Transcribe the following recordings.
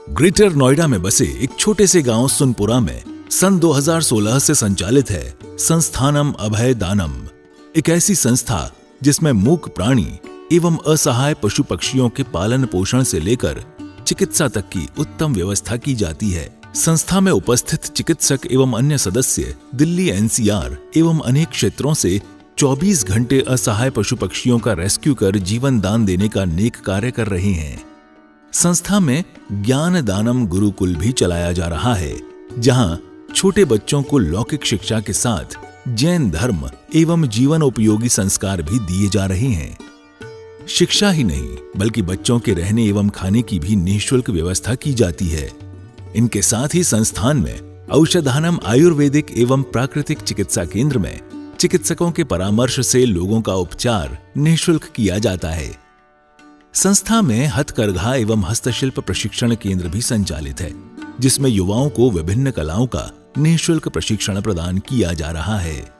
Greater Noida में बसे एक छोटे से गांव सुनपुरा में सन 2016 से संचालित है संस्थानम अभय दानम, एक ऐसी संस्था जिसमें मूक प्राणी एवं असहाय पशु पक्षियों के पालन पोषण से लेकर चिकित्सा तक की उत्तम व्यवस्था की जाती है। संस्था में उपस्थित चिकित्सक एवं अन्य सदस्य दिल्ली एनसीआर एवं अनेक क्षेत्रों से 24 घंटे असहाय पशु पक्षियों का रेस्क्यू कर जीवन दान देने का नेक कार्य कर रहे हैं। संस्था में ज्ञान दानम गुरुकुल भी चलाया जा रहा है, जहां छोटे बच्चों को लौकिक शिक्षा के साथ जैन धर्म एवं जीवन उपयोगी संस्कार भी दिए जा रहे हैं। शिक्षा ही नहीं बल्कि बच्चों के रहने एवं खाने की भी निःशुल्क व्यवस्था की जाती है। इनके साथ ही संस्थान में औषधानम आयुर्वेदिक एवं प्राकृतिक चिकित्सा केंद्र में चिकित्सकों के परामर्श से लोगों का उपचार निःशुल्क किया जाता है। संस्था में हथकरघा एवं हस्तशिल्प प्रशिक्षण केंद्र भी संचालित है, जिसमें युवाओं को विभिन्न कलाओं का निःशुल्क प्रशिक्षण प्रदान किया जा रहा है।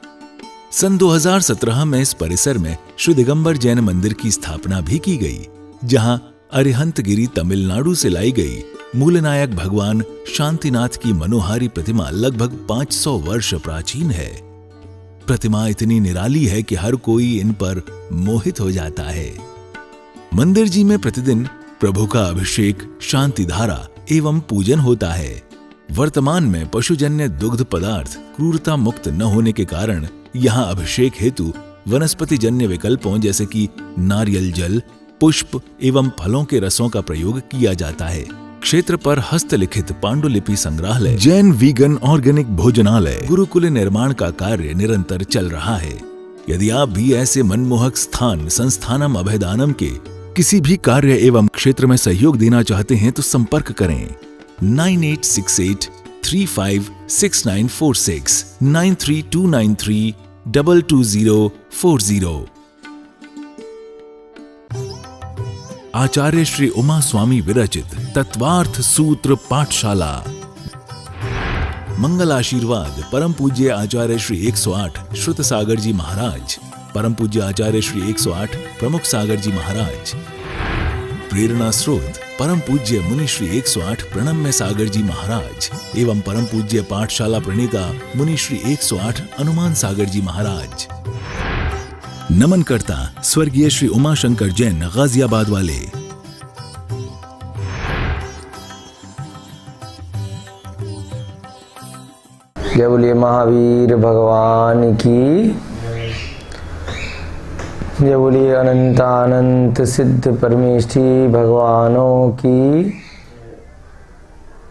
सन 2017 में इस परिसर में श्री दिगंबर जैन मंदिर की स्थापना भी की गई, जहां अरिहंतगिरी तमिलनाडु से लाई गई मूलनायक भगवान शांतिनाथ की मनोहारी प्रतिमा लगभग 500 वर्ष प्राचीन है। प्रतिमा इतनी निराली है कि हर कोई इन पर मोहित हो जाता है। मंदिर जी में प्रतिदिन प्रभु का अभिषेक, शांति धारा एवं पूजन होता है। वर्तमान में पशुजन्य दुग्ध पदार्थ क्रूरता मुक्त न होने के कारण यहाँ अभिषेक हेतु वनस्पति जन्य विकल्पों जैसे कि नारियल जल, पुष्प एवं फलों के रसों का प्रयोग किया जाता है। क्षेत्र पर हस्तलिखित पांडुलिपि संग्रहालय, जैन वीगन ऑर्गेनिक भोजनालय, गुरुकुल निर्माण का कार्य निरंतर चल रहा है। यदि आप भी ऐसे मनमोहक स्थान संस्थानम अभयदानम के किसी भी कार्य एवं क्षेत्र में सहयोग देना चाहते हैं तो संपर्क करें 9868356946 9329322040। आचार्य श्री उमा स्वामी विरचित तत्वार्थ सूत्र पाठशाला। मंगल आशीर्वाद परम पूज्य आचार्य श्री 108 श्रुत सागर जी महाराज, परम पूज्य आचार्य श्री 108 प्रमुख सागर जी महाराज। प्रेरणा स्रोत परम पूज्य मुनि श्री 108 प्रणम्य सागर जी महाराज एवं परम पूज्य पाठशाला प्रणेता मुनि श्री 108 हनुमान सागर जी महाराज। नमन करता स्वर्गीय श्री उमाशंकर जैन गाजियाबाद वाले। जय बोलिए महावीर भगवान की, जय बोलिए अनंतानंत सिद्ध परमेष्ठी भगवानों की,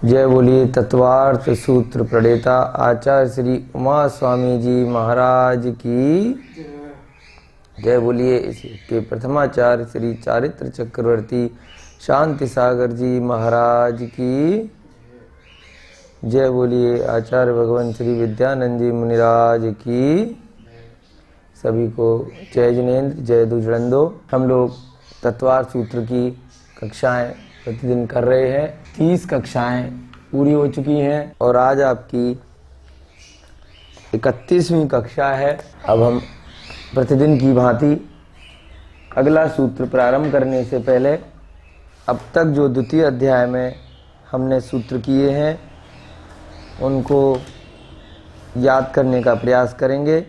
जय बोलिए तत्वार्थ सूत्र प्रणेता आचार्य श्री उमा स्वामी जी महाराज की, जय बोलिए इसके प्रथमाचार्य श्री चारित्र चक्रवर्ती शांति सागर जी महाराज की, जय बोलिए आचार्य भगवान श्री विद्यानंद जी मुनिराज की। सभी को जय जिनेन्द्र, जय दुजड़ंदो। हम लोग तत्वार्थ सूत्र की कक्षाएं प्रतिदिन कर रहे हैं। 30 कक्षाएं पूरी हो चुकी हैं और आज आपकी 31वीं कक्षा है। अब हम प्रतिदिन की भांति अगला सूत्र प्रारंभ करने से पहले अब तक जो द्वितीय अध्याय में हमने सूत्र किए हैं उनको याद करने का प्रयास करेंगे।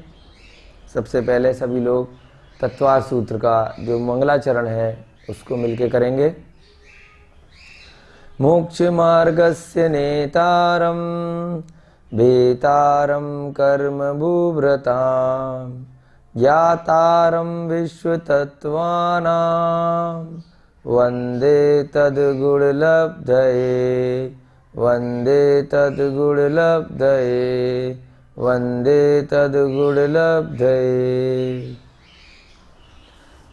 सबसे पहले सभी लोग तत्वार्थ सूत्र का जो मंगलाचरण है उसको मिलके करेंगे। मोक्ष मार्गस्य नेतारं भेतारं कर्म भूभृतां ज्ञातारं विश्वतत्त्वानां वन्दे तद्गुणलब्धये, वन्दे तद्गुणलब्धये, वन्दे तद्गुणलब्धये।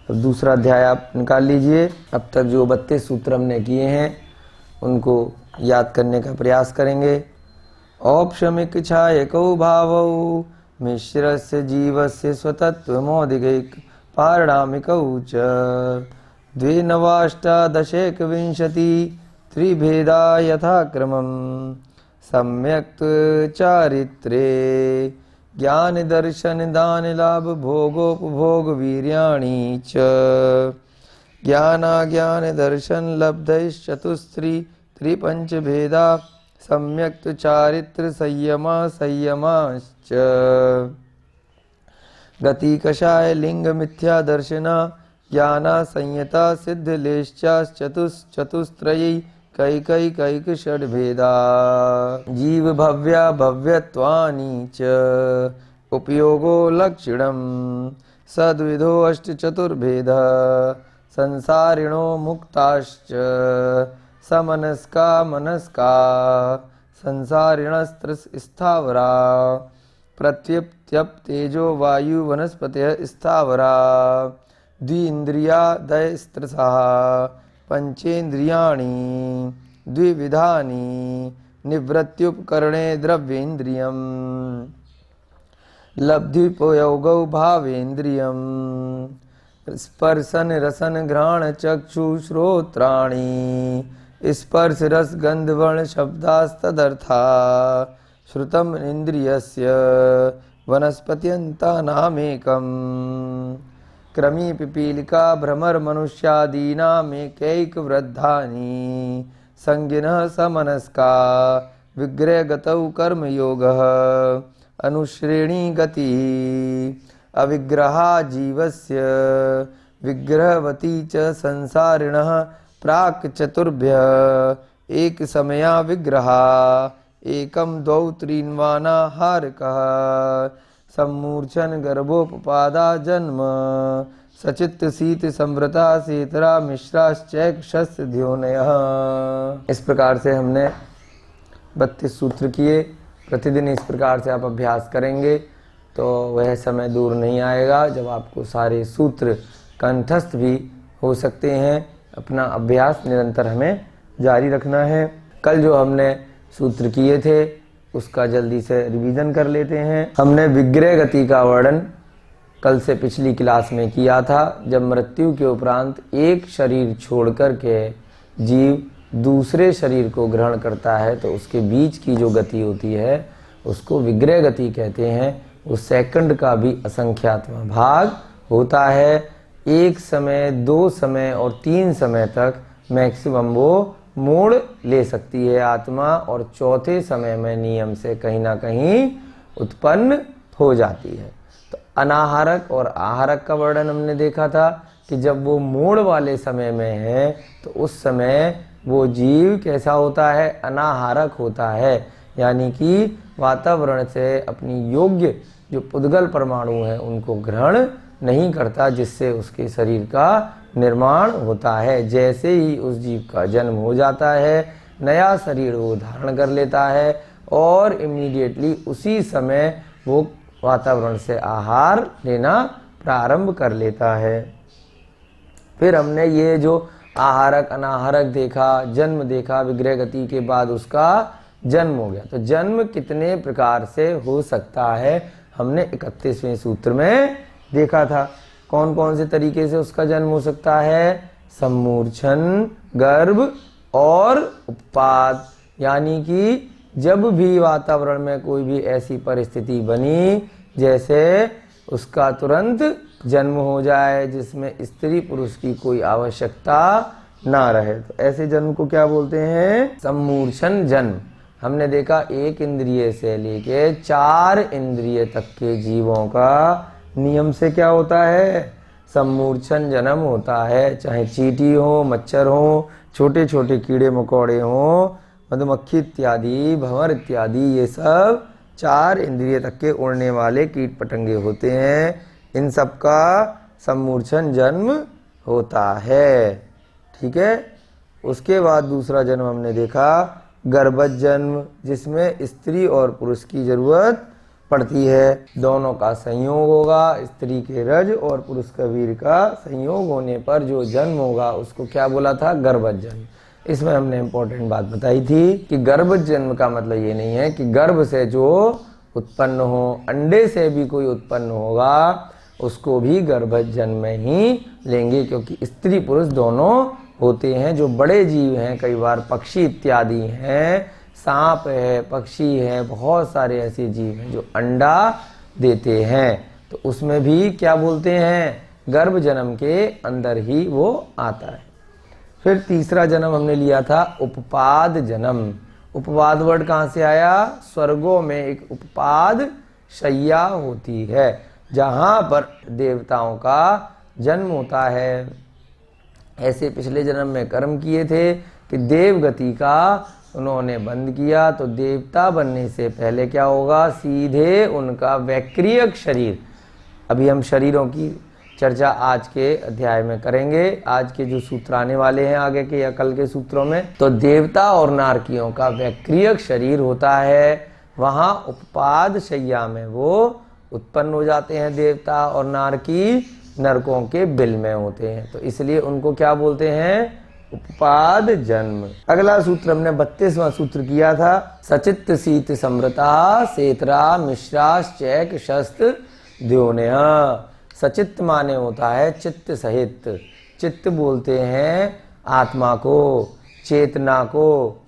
अब दूसरा अध्याय आप निकाल लीजिए। अब तक जो 32 सूत्र हमने किए हैं उनको याद करने का प्रयास करेंगे। औपशमिक छायकौ भावौ मिश्रस्य जीवस्य स्वतत्वमोदिगैक पारणामिकौ च द्विनवाष्टादशैकविंशति त्रिभेदा यथाक्रमं सम्यक् चारित्रे ज्ञान दर्शन दान लाभ भोगोपभोग वीर्याणि च ज्ञानाज्ञान दर्शन लब्धैश्चतुस्त्री त्रिपंच भेदा सम्यक चारित्र संयमा संयमाश्च गति कषाय लिंग मिथ्या दर्शना ज्ञाना संयता सिद्धलेश्चाश्चतुस्त्रयी कैक षड भेदा जीव भव्या भव्यत्वानि च उपयोगो लक्षणम सद्विधो अष्ट चतुर्भेद संसारिणो मुक्ताश्च समनस्का मनस्का संसारिणस्त्र स्थावरा प्रत्यप्त्यप तेजो वायु वनस्पतयः स्थावरा द्विन्द्रियादयस्त्रसः पंचेन्द्रियाणि द्विविधानि निवृत्त्युपकरणे द्रव्येन्द्रियम् लब्ध्युपयोगौ भावेन्द्रियम् स्पर्शन रसन घ्राण चक्षु श्रोत्राणि स्पर्श रस गंध वर्ण शब्दास्तदर्था श्रुतम इंद्रियस्य वनस्पत्यन्तानामेकम् क्रमी पिपीलिका भ्रमर मनुष्यादीनामेकैक वृद्धानि संगिनः समनस्का विग्रहगतौ कर्मयोगः अनुश्रेणी गति अविग्रहा जीवस्य विग्रहवती च संसारिणः प्राक चतुर्भ्य एक समया विग्रहा एकम द्वौ त्रीन्वाना हारकः सम्मूर्छन गर्भोपपादा जन्म सचित्त शीत संवृता सेतरा मिश्राश्चैक शस्त्र ध्योनयः। इस प्रकार से हमने 32 सूत्र किए। प्रतिदिन इस प्रकार से आप अभ्यास करेंगे तो वह समय दूर नहीं आएगा जब आपको सारे सूत्र कंठस्थ भी हो सकते हैं। अपना अभ्यास निरंतर हमें जारी रखना है। कल जो हमने सूत्र किए थे उसका जल्दी से रिवीजन कर लेते हैं। हमने विग्रह गति का वर्णन कल से पिछली क्लास में किया था। जब मृत्यु के उपरांत एक शरीर छोड़कर के जीव दूसरे शरीर को ग्रहण करता है तो उसके बीच की जो गति होती है उसको विग्रह गति कहते हैं। उस सेकंड का भी असंख्यात्मक भाग होता है। एक समय, 2 समय और 3 समय तक मैक्सिमम वो मोड़ ले सकती है आत्मा, और चौथे समय में नियम से कहीं ना कहीं उत्पन्न हो जाती है। तो अनाहारक और आहारक का वर्णन हमने देखा था कि जब वो मोड़ वाले समय में है तो उस समय वो जीव कैसा होता है, अनाहारक होता है, यानी कि वातावरण से अपनी योग्य जो पुद्गल परमाणु हैं उनको ग्रहण नहीं करता, जिससे उसके शरीर का निर्माण होता है। जैसे ही उस जीव का जन्म हो जाता है नया शरीर वो धारण कर लेता है और इमीडिएटली उसी समय वो वातावरण से आहार लेना प्रारंभ कर लेता है। फिर हमने ये जो आहारक अनाहारक देखा, जन्म देखा, विग्रह गति के बाद उसका जन्म हो गया। तो जन्म कितने प्रकार से हो सकता है हमने 31वें सूत्र में देखा था। कौन कौन से तरीके से उसका जन्म हो सकता है, सम्मूर्छन, गर्भ और उपपाद, यानी कि जब भी वातावरण में कोई भी ऐसी परिस्थिति बनी जैसे उसका तुरंत जन्म हो जाए जिसमें स्त्री पुरुष की कोई आवश्यकता ना रहे, तो ऐसे जन्म को क्या बोलते हैं, सम्मूर्छन जन्म। हमने देखा 1 इंद्रिय से लेके 4 इंद्रिय तक के जीवों का नियम से क्या होता है, सम्मूर्छन जन्म होता है। चाहे चींटी हो, मच्छर हो, छोटे छोटे कीड़े मकोड़े हो, मधुमक्खी इत्यादि, भंवर इत्यादि, ये सब 4 इंद्रिय तक के उड़ने वाले कीट पतंगे होते हैं। इन सब का सम्मूर्छन जन्म होता है। ठीक है। उसके बाद दूसरा जन्म हमने देखा गर्भज जन्म, जिसमें स्त्री और पुरुष की जरूरत पड़ती है। दोनों का संयोग होगा, स्त्री के रज और पुरुष का वीर का संयोग होने पर जो जन्म होगा उसको क्या बोला था, गर्भज जन्म। इसमें हमने इम्पोर्टेंट बात बताई थी कि गर्भज जन्म का मतलब ये नहीं है कि गर्भ से जो उत्पन्न हो, अंडे से भी कोई उत्पन्न होगा उसको भी गर्भज जन्म में ही लेंगे, क्योंकि स्त्री पुरुष दोनों होते हैं। जो बड़े जीव हैं, कई बार पक्षी इत्यादि हैं, सांप है, पक्षी है, बहुत सारे ऐसे जीव हैं जो अंडा देते हैं, तो उसमें भी क्या बोलते हैं, गर्भ जन्म के अंदर ही वो आता है। फिर तीसरा जन्म हमने लिया था उपपाद जन्म। उपपाद वर्ड कहाँ से आया? स्वर्गों में एक उपपाद शैया होती है जहां पर देवताओं का जन्म होता है। ऐसे पिछले जन्म में कर्म किए थे कि देवगति का उन्होंने बंद किया, तो देवता बनने से पहले क्या होगा? सीधे उनका वैक्रियक शरीर। अभी हम शरीरों की चर्चा आज के अध्याय में करेंगे, आज के जो सूत्र आने वाले हैं आगे के या कल के सूत्रों में। तो देवता और नारकियों का वैक्रियक शरीर होता है, वहां उपपाद शैया में वो उत्पन्न हो जाते हैं। देवता और नारकी नरकों के बिल में होते हैं, तो इसलिए उनको क्या बोलते हैं? उपपाद जन्म। अगला सूत्र हमने 32वां सूत्र किया था। सचित्त शीत समृता सेतरा मिश्राश्चैक शस्त्र द्योनेह। सचित्त माने होता है चित्त सहित। चित्त बोलते हैं आत्मा को, चेतना को।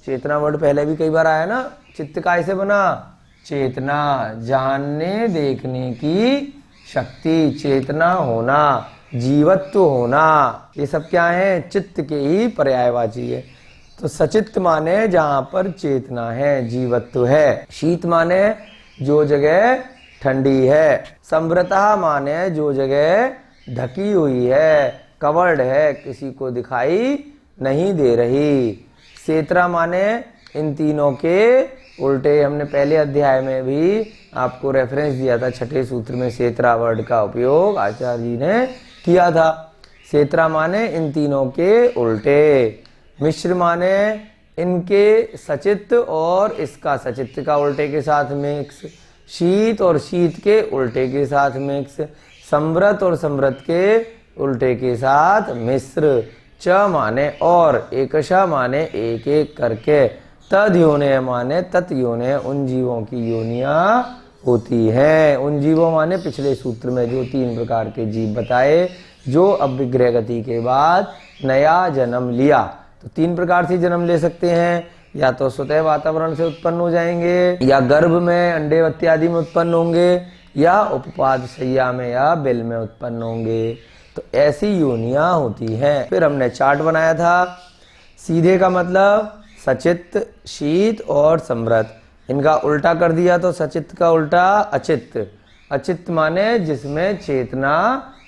चेतना वर्ड पहले भी कई बार आया ना। चित्त कैसे बना? चेतना, जानने देखने की शक्ति, चेतना होना, जीवत्व होना, ये सब क्या है? चित्त के ही पर्यायवाची है। तो सचित्त माने जहां पर चेतना है, जीवत्व है। शीत माने जो जगह ठंडी है। समृता माने जो जगह ढकी हुई है, कवर्ड है, किसी को दिखाई नहीं दे रही। सेत्रा माने इन तीनों के उल्टे। हमने पहले अध्याय में भी आपको रेफरेंस दिया था, छठे सूत्र में सेत्रा वर्ड का उपयोग आचार्य जी ने किया था। सेत्रा माने इन तीनों के उल्टे। मिश्र माने इनके सचित्त और इसका सचित्त का उल्टे के साथ मिक्स। शीत और शीत के उल्टे के साथ मिक्स। समृत और समृत के उल्टे के साथ मिश्र। च माने और, एकशा माने एक एक करके। तद योने माने तत् योने उन जीवों की योनियां होती हैं। उन जीवों माने पिछले सूत्र में जो 3 प्रकार के जीव बताए, जो अविग्रह गति के बाद नया जन्म लिया। तो 3 प्रकार से जन्म ले सकते हैं, या तो स्वतः वातावरण से उत्पन्न हो जाएंगे, या गर्भ में अंडे इत्यादि में उत्पन्न होंगे, या उपपाद शैया में या बिल में उत्पन्न होंगे। तो ऐसी योनियां होती हैं। फिर हमने चार्ट बनाया था। सीधे का मतलब सचित्त, शीत और समृत। इनका उल्टा कर दिया तो सचित्त का उल्टा अचित्त। अचित्त माने जिसमें चेतना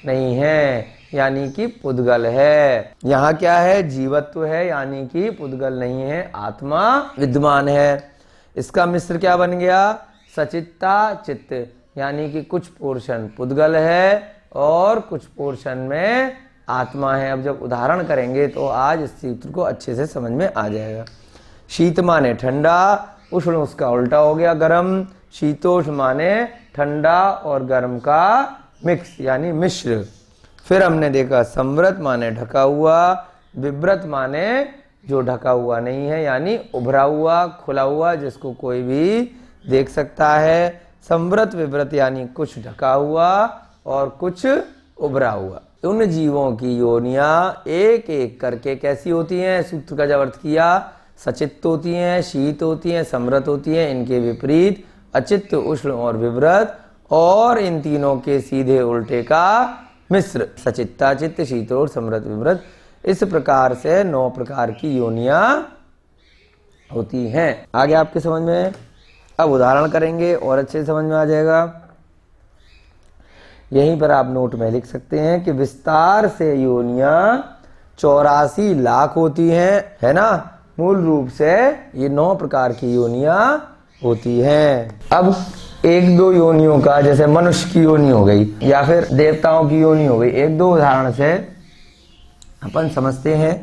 नहीं है, यानी कि पुद्गल है। यहाँ क्या है? जीवत्व है, यानी कि पुद्गल नहीं है, आत्मा विद्यमान है। इसका मिश्र क्या बन गया? सचित्ता चित्त, यानी कि कुछ पोर्शन पुद्गल है और कुछ पोर्शन में आत्मा है। अब जब उदाहरण करेंगे तो आज इस सूत्र को अच्छे से समझ में आ जाएगा। शीत माने ठंडा, उष्ण उसका उल्टा हो गया गर्म। शीतोष्ण माने ठंडा और गर्म का मिक्स, यानी मिश्र। फिर हमने देखा समृत माने ढका हुआ, विव्रत माने जो ढका हुआ नहीं है, यानी उभरा हुआ, खुला हुआ, जिसको कोई भी देख सकता है। समृत विव्रत यानी कुछ ढका हुआ और कुछ उभरा हुआ। उन जीवों की योनियां एक एक करके कैसी होती हैं? सूत्र का जब अर्थ किया, सचित्त होती हैं, शीत होती हैं, समृत होती हैं। इनके विपरीत अचित्त, उष्ण और विव्रत, और इन तीनों के सीधे उल्टे का मिश्र। सचित्ता चित्त, शीत और समृत विव्रत। इस प्रकार से 9 प्रकार की योनियां होती हैं। आगे आपके समझ में, अब उदाहरण करेंगे और अच्छे से समझ में आ जाएगा। यहीं पर आप नोट में लिख सकते हैं कि विस्तार से योनियां 84 लाख होती हैं, है ना। मूल रूप से ये 9 प्रकार की योनियां होती हैं। अब 1-2 योनियों का, जैसे मनुष्य की योनि हो गई या फिर देवताओं की योनि हो गई, 1-2 उदाहरण से अपन समझते हैं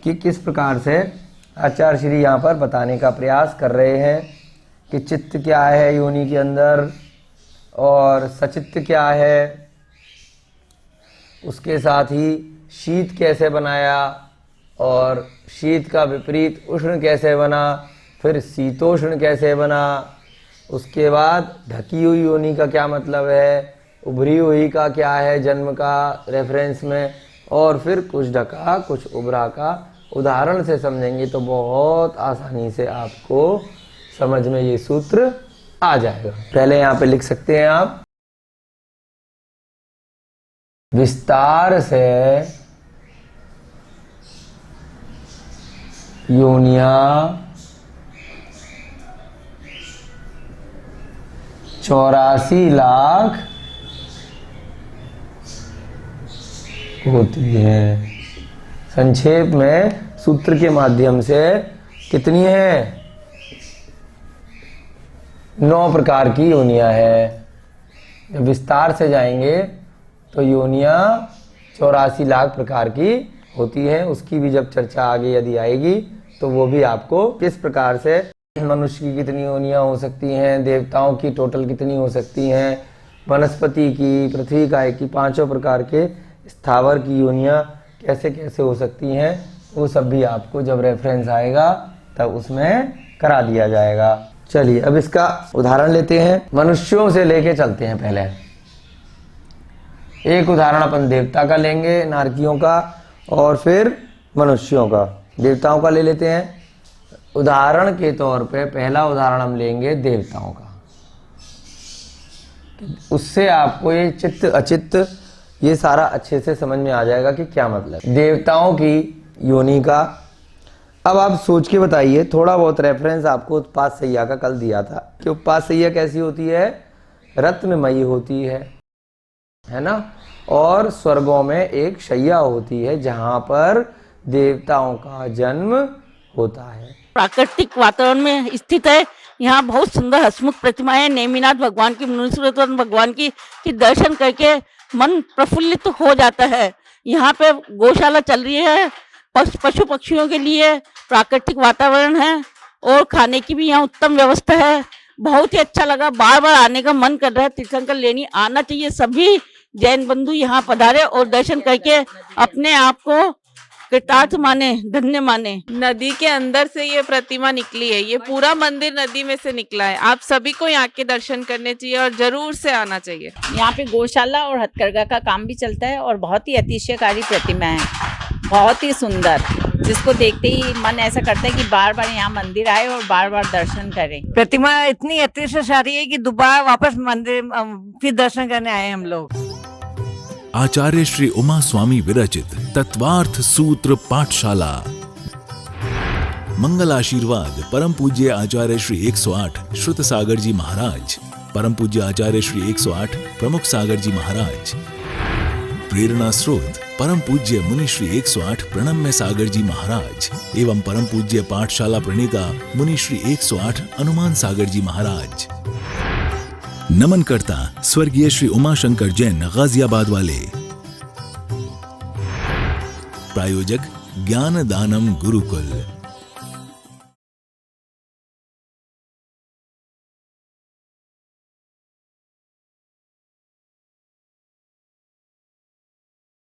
कि किस प्रकार से आचार्य श्री यहाँ पर बताने का प्रयास कर रहे हैं कि चित्त क्या है योनि के अंदर और सचित्त क्या है, उसके साथ ही शीत कैसे बनाया और शीत का विपरीत उष्ण कैसे बना, फिर शीतोष्ण कैसे बना, उसके बाद ढकी हुई योनि का क्या मतलब है, उभरी हुई का क्या है जन्म का रेफरेंस में, और फिर कुछ ढका कुछ उभरा का उदाहरण से समझेंगे तो बहुत आसानी से आपको समझ में ये सूत्र आ जाएगा। पहले यहाँ पे लिख सकते हैं आप, विस्तार से योनिया 84 लाख होती है। संक्षेप में सूत्र के माध्यम से कितनी है? 9 प्रकार की योनियां है। जब विस्तार से जाएंगे तो योनियां 84 लाख प्रकार की होती है। उसकी भी जब चर्चा आगे यदि आएगी तो वो भी आपको किस प्रकार से मनुष्य की कितनी योनियां हो सकती हैं, देवताओं की टोटल कितनी हो सकती हैं, वनस्पति की, पृथ्वी काय की, 5 प्रकार के स्थावर की योनियां कैसे कैसे हो सकती हैं, वो सब भी आपको जब रेफरेंस आएगा तब उसमें करा दिया जाएगा। चलिए अब इसका उदाहरण लेते हैं। मनुष्यों से लेके चलते हैं। पहले एक उदाहरण अपन देवता का लेंगे, नारकियों का, और फिर मनुष्यों का। देवताओं का ले लेते हैं। उदाहरण के तौर पे पहला उदाहरण हम लेंगे देवताओं का। उससे आपको ये चित्त अचित्त ये सारा अच्छे से समझ में आ जाएगा कि क्या मतलब। देवताओं की योनि का अब आप सोच के बताइए। थोड़ा बहुत रेफरेंस आपको उत्पात सैया का कल दिया था कि उत्पात सैया कैसी होती है? रत्नमयी होती है ना। और स्वर्गों में एक शैया होती है जहां पर देवताओं का जन्म होता है। प्राकृतिक वातावरण में स्थित है। यहाँ बहुत सुंदर हसमुख प्रतिमाएं, नेमिनाथ भगवान की, मुनीश्वरत्व भगवान की दर्शन करके मन प्रफुल्लित हो जाता है। यहाँ पे गौशाला चल रही है, पशु पक्षियों के लिए प्राकृतिक वातावरण है और खाने की भी यहाँ उत्तम व्यवस्था है। बहुत ही अच्छा लगा, बार बार आने का मन कर रहा है। तीर्थंकर लेनी आना चाहिए। सभी जैन बंधु यहाँ पधारे और दर्शन करके अपने आप को कृतार्थ माने, धन्य माने। नदी के अंदर से ये प्रतिमा निकली है, ये पूरा मंदिर नदी में से निकला है। आप सभी को यहाँ के दर्शन करने चाहिए और जरूर से आना चाहिए। यहाँ पे गौशाला और हथकरघा का काम भी चलता है और बहुत ही अतिशयकारी प्रतिमा है, बहुत ही सुंदर, जिसको देखते ही मन ऐसा करता है कि बार बार यहाँ मंदिर आए और बार बार दर्शन करें। प्रतिमा इतनी अतिशयकारी है कि दोबारा वापस मंदिर फिर दर्शन करने आए हम लोग। आचार्य श्री उमा स्वामी विरचित तत्वार्थ सूत्र पाठशाला। मंगल आशीर्वाद परम पूज्य आचार्य श्री 108 श्रुत सागर जी महाराज, परम पूज्य आचार्य श्री 108 प्रमुख सागर जी महाराज। प्रेरणा स्रोत परम पूज्य मुनि श्री 108 प्रणम्य सागर जी महाराज एवं परम पूज्य पाठशाला प्रणेता मुनि श्री 108 हनुमान सागर जी महाराज। नमन करता स्वर्गीय श्री उमाशंकर जैन गाजियाबाद वाले। प्रायोजक ज्ञान दानम गुरुकुल।